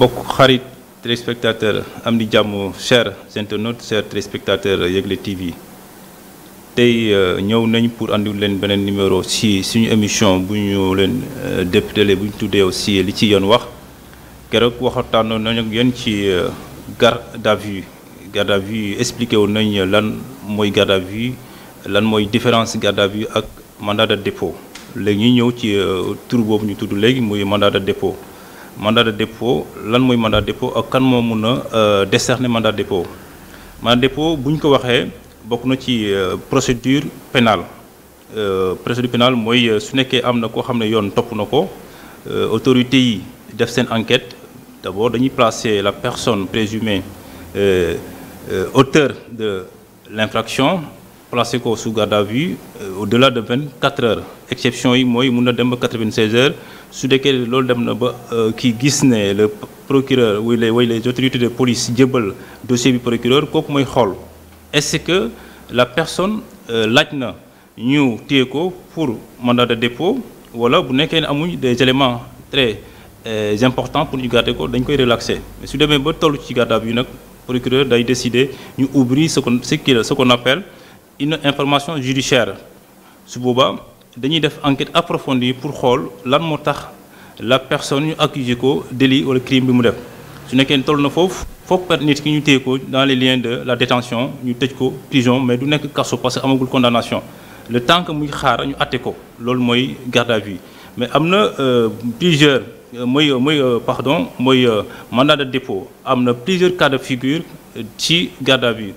mbokk xarit téléspectateur am di jàmm chers internautes chers téléspectateurs Yegle TV tey ñëw nañ pour andiwul leen beneen numéro si suñu émission bu ñu leen député bu ñu tuddee aussi li ci yoon wax keroog waxtaanoon nañ ak yéen ci garde à vue expliqué woon nañ lan mooy garde à vue lan mooy différence garde à vue ak mandat de dépôt léegi ñu ñëw ci tur boobu ñu tudd léegi muy mandat de dépôt. Mandat de dépôt lan mooy mandat de dépôt ak kan moo mun a décerner mandat de dépôt mandat de dépôt bu ñu ko waxee bokk na ci procédure pénale mooy su nekkee am na koo xam ne yoon topp na ko autorités yi def seen enquête d'abord dañuy placer la personne présumée auteur de l'infraction placer ko sous garde à vue au-delà de 24 heures exception yi mooy mun na dem ba 96 heures su dekkee loolu dem na ba kii gis ne le procureur way les autorités de police jébbal dossier bi procureur kooku mooy xool est-ce que la personne laaj na ñu téye ko pour mandat de dépôt wala bu nekkee ne amuñ des éléments très importants pour ñu garder ko dañ koy relaxer mais su demee ba toll ci garde à vue nag procureur day décider ñu ouvrir ce qu'on appelle une information judiciaire su boobaa dañuy def enquête approfondie pour xool lan moo tax la personne ñu accusé ko délit wala crime bi mu def su nekkee ne toll na foofu foog nit ki ñu téye ko dans les liens de la détention ñu tëj ko prison mais du nekk kaso parce que amagul condamnation le temps que muy xaar ñu àtte ko loolu mooy garde à vue mais am na plusieurs mandat de dépôt am na plusieurs cas de figure ci garde à vue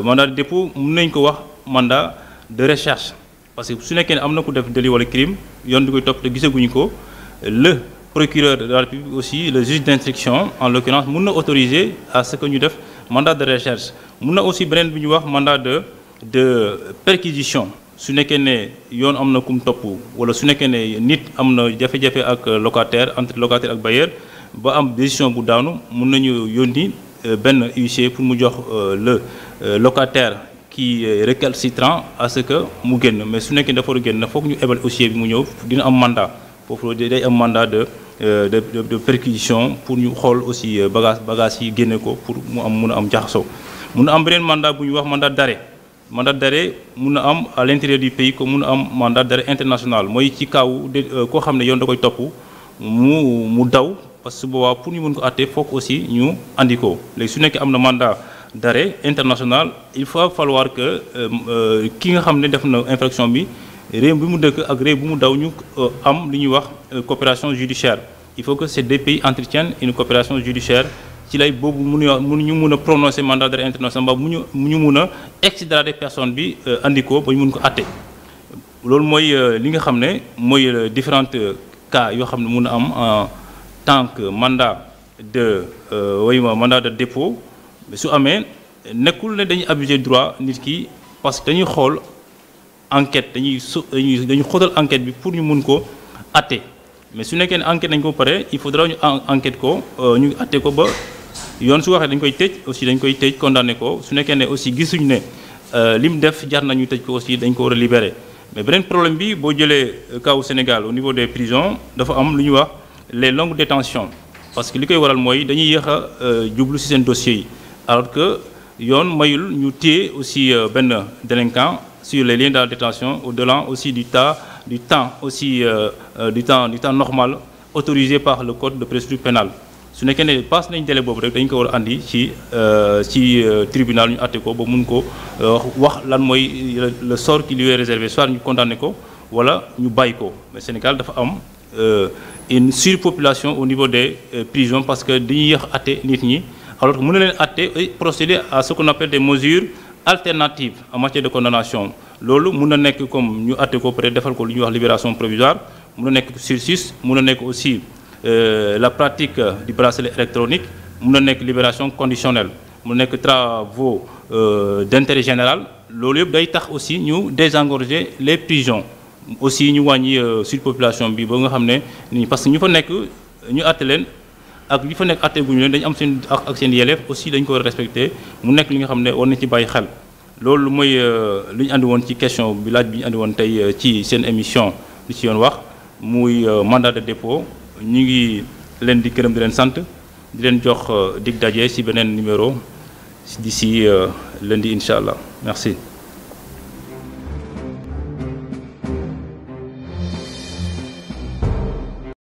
mandat de dépôt mën nañ ko wax mandat de recherche parce que su nekkee ne am na ku def délit wala crime yoon di koy topp te gisaguñu ko le procureur de la République aussi le juge d'instruction en l'occurrence mun na autoriser à ce que ñu def mandat de recherche mun na aussi beneen bi ñu wax mandat de perquisition su nekkee ne yoon am na kum topp wala su nekkee ne nit am na jafe-jafe ak locataire entre locataire ak bailleur ba am décision bu daanu mun nañu yónni benn huissier pour mu jox le locataire qui est récalcitrant à ce que mu génn mais su nekkee dafa war a génn foog ñu ebal huissier bi mu ñëw dina am mandat foofu day am mandat de perquisition pour ñu xool aussi bagage yi génne ko pour mu am mun a am jaxasoo mun a am beneen mandat bu ñu wax mandat d'arrêt mun a am à l'intérieur du pays comme mun a am mandat d'arrêt international mooy ci kaw koo xam ne yoon da koy topp mu daw parce que boobaa pour ñu mun ko àtte foog aussi ñu andi ko léegi su nekkee am na mandat d'arrêt international il faut falloir que ki nga xam ne def na infraction bi réew bi mu dëkk ak réew bu mu daw ñu am li ñuy wax coopération judiciaire il faut que ces deux pays entretiennent une coopération judiciaire ci lay boobu ñu mun a prononcer mandat d'arrêt international ba mu ñu mun a extrader personne bi andi ko ba ñu mun ko àtte loolu mooy li nga xam ne mooy différentes cas yoo xam ne mun a am en tant que mandat de dépôt su amee nekkul ne dañuy abuser droit nit ki parce que dañuy xool enquête dañuy xóotal enquête bi pour ñu mun ko àtte mais su nekkee ne enquête nañ ko pare il faudra ñu enquête ko ñu àtte ko ba yoon su waxee dañ koy tëj condamné ko su nekkee ne aussi gisuñu ne li mu def jar nañu tëj ko aussi dañ ko war a libérer mais beneen problème bi boo jëlee cas au Sénégal au niveau des prisons dafa am lu ñuy wax les longues détentions parce que li koy waral mooy dañuy yéex a jublu ci seen dossiers yi alors que yoon mayul ñu téye aussi benn délinquant sur les liens de la détention au-delà aussi du temps normal autorisé par le code de procédure pénale su nekkee ne passe nañ délai boobu rek dañ ko war a andi ci tribunal ñu àtte ko ba mun ko wax lan mooy le sort qui lui est réservé soit ñu condamné ko wala ñu bàyyi ko mais Sénégal dafa am une surpopulation au niveau des prisons parce que dañuy yéex àtte nit ñi alors que mën na leen àtte procéder à ce qu'on appelle des mesures alternatives en matière de condamnation loolu mun na nekk comme ñu àtte ko peut-être defal ko lu ñuy wax libération provisoire mun na nekk sursis mun na nekk aussi la pratique du bracelet électronique mun na nekk libération conditionnelle mun na nekk travaux d'intérêt général loolu yëpp day tax aussi ñu désengorger les prisons aussi ñu wàññi surpopulation bi ba nga xam ne nii parce que ñu fa nekk ñu àtte leen ak li fa nekk àtte guñu leen dañu am seen ak seen yelleef aussi dañu ko war a respecter mu nekk li nga xam ne war na ci bàyyi xel loolu mooy li ñu andi woon ci question bi laaj bi ñu andi woon tey ci seen émission li ci yoon wax muy mandat de dépôt ñu ngi leen di gërëm di leen sant di leen jox dig daje ci beneen numéro d'ici lundi incha allah merci.